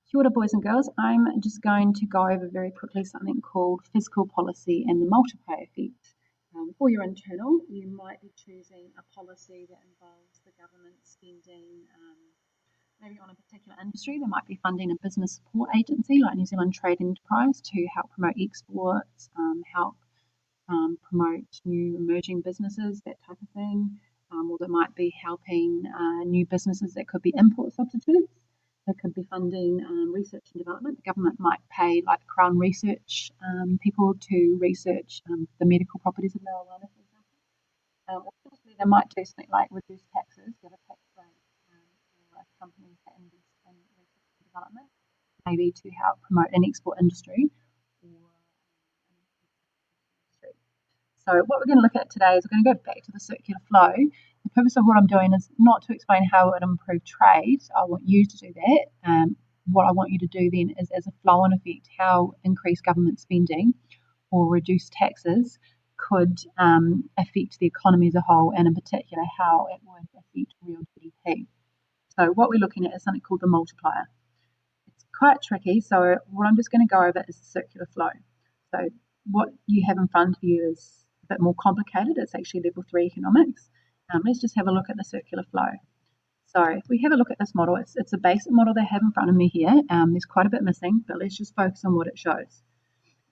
Kia ora, boys and girls. I'm just going to go over very quickly something called fiscal policy and the multiplier effect. For your internal, you might be choosing a policy that involves the government spending maybe on a particular industry. They might be funding a business support agency like New Zealand Trade Enterprise to help promote exports, help promote new emerging businesses, that type of thing. Or they might be helping new businesses that could be import substitutes. They could be funding research and development. The government might pay like Crown Research people to research the medical properties of marijuana, for example. Obviously, they might do something like reduce taxes, give a tax rate for companies that invest in research and development, maybe to help promote an export industry or industry. So what we're going to look at today is we're going to go back to the circular flow. The purpose of what I'm doing is not to explain how it would improve trade. I want you to do that. What I want you to do then is, as a flow-on effect, how increased government spending or reduced taxes could affect the economy as a whole, and in particular how it would affect real GDP. So what we're looking at is something called the multiplier. It's quite tricky, so what I'm just going to go over is the circular flow. So what you have in front of you is a bit more complicated. It's actually level 3 economics. Let's just have a look at the circular flow. So if we have a look at this model, it's a basic model they have in front of me here. There's quite a bit missing, but let's just focus on what it shows.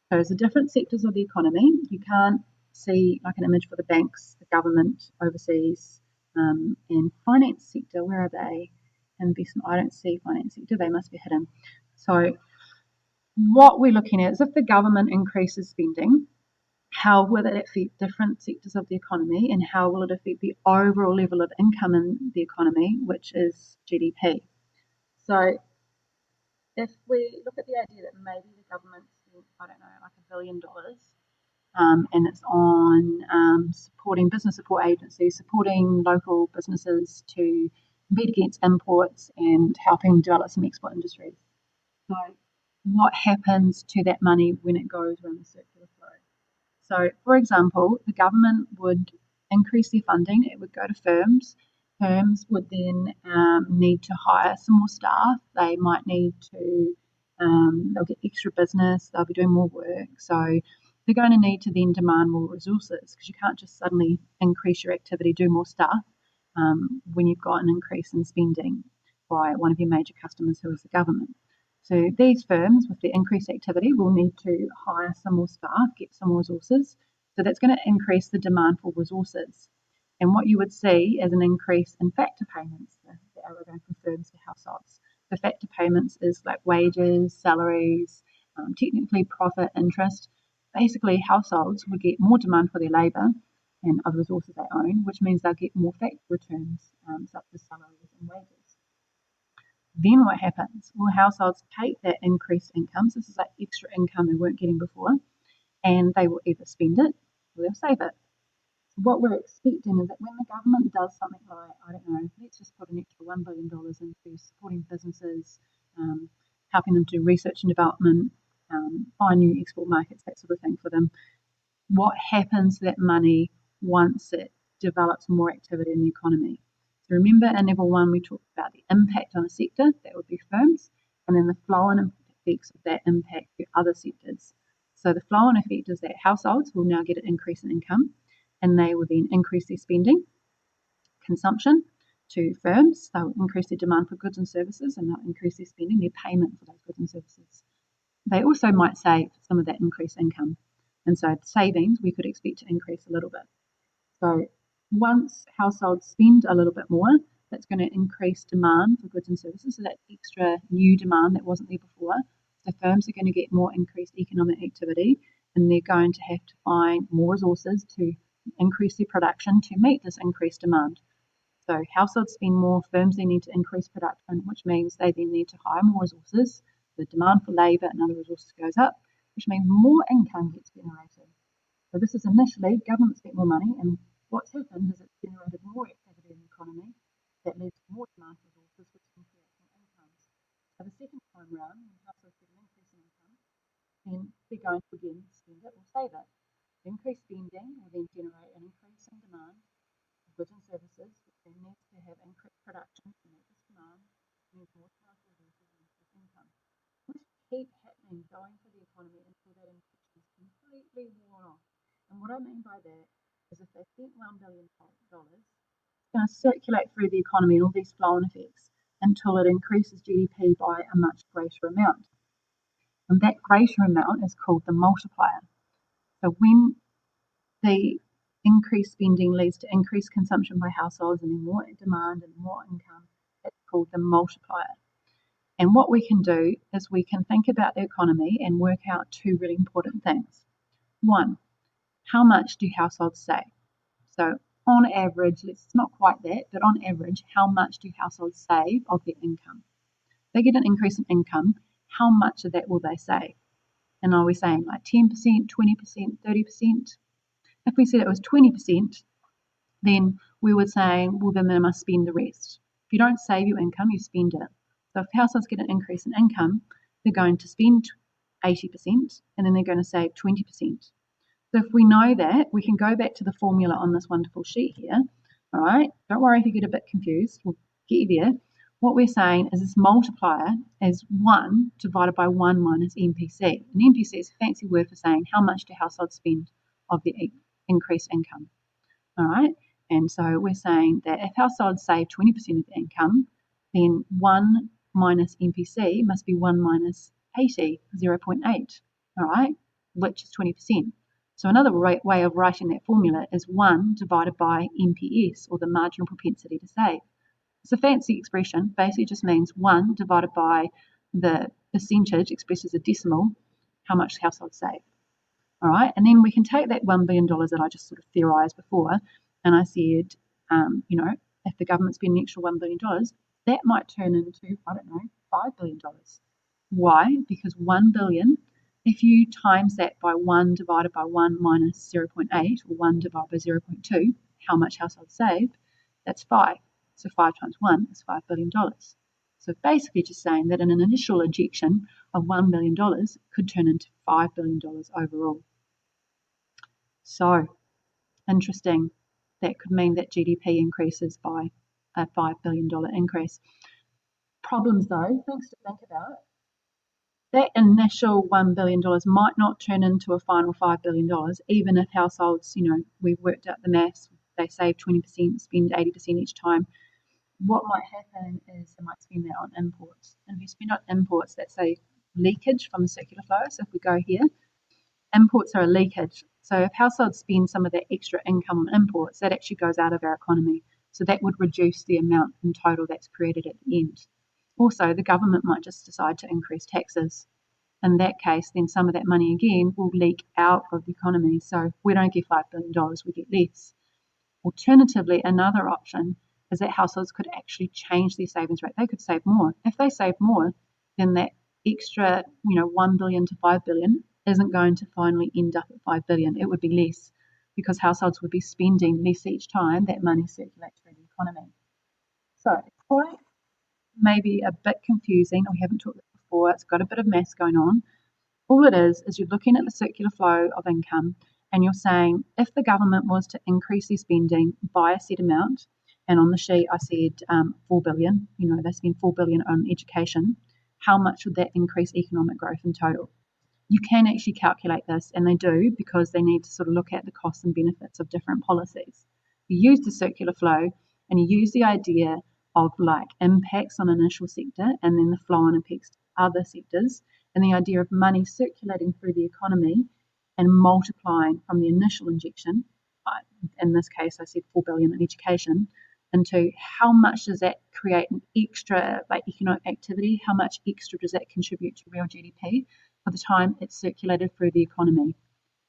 So there's the different sectors of the economy. You can't see like an image for the banks, the government, overseas, and finance sector. Where are they? Investment. I don't see finance sector. They must be hidden. So what we're looking at is if the government increases spending, how will it affect different sectors of the economy, and how will it affect the overall level of income in the economy, which is GDP. So if we look at the idea that maybe the government spent, I don't know, like $1 billion, and it's on supporting business support agencies, supporting local businesses to compete against imports and helping develop some export industries. So what happens to that money when it goes around the circular flow? So, for example, the government would increase their funding. It would go to firms. Firms would then need to hire some more staff. They might need to, they'll get extra business. They'll be doing more work. So they're going to need to then demand more resources, because you can't just suddenly increase your activity, do more stuff when you've got an increase in spending by one of your major customers, who is the government. So these firms, with the increased activity, will need to hire some more staff, get some more resources. So that's going to increase the demand for resources. And what you would see is an increase in factor payments that are going from firms to households. The factor payments is like wages, salaries, technically profit, interest. Basically, households would get more demand for their labour and other resources they own, which means they'll get more factor returns, such as salaries and wages. Then what happens? Well, households take that increased income, so this is like extra income they weren't getting before, and they will either spend it or they'll save it. So what we're expecting is that when the government does something like, I don't know, let's just put an extra $1 billion into supporting businesses, helping them do research and development, find new export markets, that sort of thing for them. What happens to that money once it develops more activity in the economy? So remember, in level 1, we talked about the impact on a sector, that would be firms, and then the flow-on effects of that impact to other sectors. So the flow-on effect is that households will now get an increase in income, and they will then increase their spending, consumption to firms. They'll increase their demand for goods and services, and they'll increase their spending, their payment for those goods and services. They also might save some of that increased income. And so savings we could expect to increase a little bit. So once households spend a little bit more, that's going to increase demand for goods and services. So that extra new demand that wasn't there before. So firms are going to get more increased economic activity, and they're going to have to find more resources to increase their production to meet this increased demand. So households spend more, firms they need to increase production, which means they then need to hire more resources. The demand for labour and other resources goes up, which means more income gets generated. So this is initially government spent more money, and what's happened is it's generated more activity in the economy that leads to more demand for resources, which can create more incomes. So the second time round, when households get an increase in income, then they're going to again spend it or save it. The increased spending will then generate an increase in demand for goods and services, which then needs to have increased production to meet this demand, means more demand for resources and increased income. keep happening, going through the economy until that inflation is completely worn off. And what I mean by that is if they spent $1 billion, it's going to circulate through the economy and all these flow-on effects until it increases GDP by a much greater amount. And that greater amount is called the multiplier. So when the increased spending leads to increased consumption by households and then more demand and more income, it's called the multiplier. And what we can do is we can think about the economy and work out two really important things. One, how much do households save? So on average, it's not quite that, but on average, how much do households save of their income? If they get an increase in income, how much of that will they save? And are we saying like 10%, 20%, 30%? If we said it was 20%, then we would say, well, then they must spend the rest. If you don't save your income, you spend it. So if households get an increase in income, they're going to spend 80% and then they're going to save 20%. So if we know that, we can go back to the formula on this wonderful sheet here. All right, don't worry if you get a bit confused. We'll get you there. What we're saying is this multiplier is 1 divided by 1 minus MPC. And MPC is a fancy word for saying how much do households spend of their increased income. All right, and so we're saying that if households save 20% of their income, then 1 minus MPC must be 1 minus 80, 0.8, all right, which is 20%. So another way of writing that formula is 1 divided by MPS, or the marginal propensity to save. It's a fancy expression, basically just means 1 divided by the percentage expressed as a decimal, how much households save. All right, and then we can take that $1 billion that I just sort of theorised before, and I said, if the government spend an extra $1 billion, that might turn into, I don't know, $5 billion. Why? Because 1 billion, if you times that by 1 divided by 1 minus 0.8, or 1 divided by 0.2, how much households save, that's 5. So 5 times 1 is $5 billion. So basically just saying that an initial injection of $1 billion could turn into $5 billion overall. So interesting. That could mean that GDP increases by a $5 billion increase. Problems though, things to think about. That initial $1 billion might not turn into a final $5 billion, even if households, we've worked out the maths, they save 20%, spend 80% each time. What might happen is they might spend that on imports. And if you spend on imports, that's a leakage from the circular flow. So if we go here, imports are a leakage. So if households spend some of that extra income on imports, that actually goes out of our economy. So that would reduce the amount in total that's created at the end. Also, the government might just decide to increase taxes. In that case, then some of that money again will leak out of the economy. So we don't get $5 billion, we get less. Alternatively, another option is that households could actually change their savings rate. They could save more. If they save more, then that extra, $1 billion to $5 billion isn't going to finally end up at $5 billion. It would be less because households would be spending less each time that money circulates through the economy. So it's quite maybe a bit confusing. We haven't talked about it before. It's got a bit of maths going on. All it is you're looking at the circular flow of income and you're saying if the government was to increase their spending by a set amount, and on the sheet I said $4 billion, they spend $4 billion on education, how much would that increase economic growth in total? You can actually calculate this, and they do, because they need to sort of look at the costs and benefits of different policies. You use the circular flow and you use the idea of like impacts on initial sector and then the flow on impacts to other sectors, and the idea of money circulating through the economy and multiplying from the initial injection, in this case I said $4 billion in education, into how much does that create an extra economic activity, how much extra does that contribute to real GDP for the time it's circulated through the economy.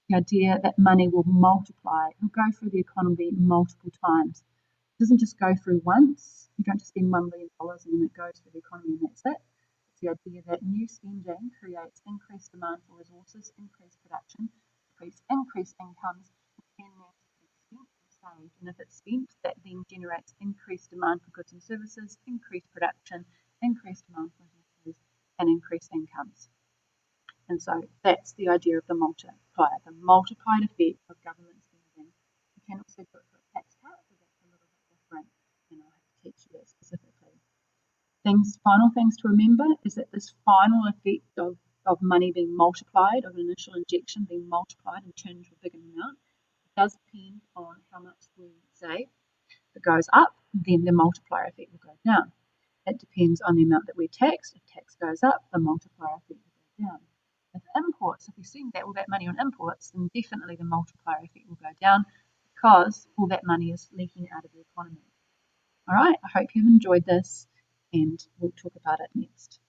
The idea that money will multiply, it will go through the economy multiple times. It doesn't just go through once. You don't just spend $1 billion and then it goes through the economy and that's it. It's the idea that new spending creates increased demand for resources, increased production, increased incomes, and then spent and saved. And if it's spent, that then generates increased demand for goods and services, increased production, increased demand for resources, and increased incomes. And so that's the idea of the multiplier, the multiplied effect of government spending. You can also do it for a tax cut, but that's a little bit different, and I'll have to teach you that specifically. Final things to remember is that this final effect of of money being multiplied, of an initial injection being multiplied and turned into a bigger amount. It does depend on how much we save. If it goes up, then the multiplier effect will go down. It depends on the amount that we're taxed. If tax goes up, the multiplier effect will go down. With imports, if we spend all that money on imports, then definitely the multiplier effect will go down because all that money is leaking out of the economy. All right, I hope you've enjoyed this, and we'll talk about it next.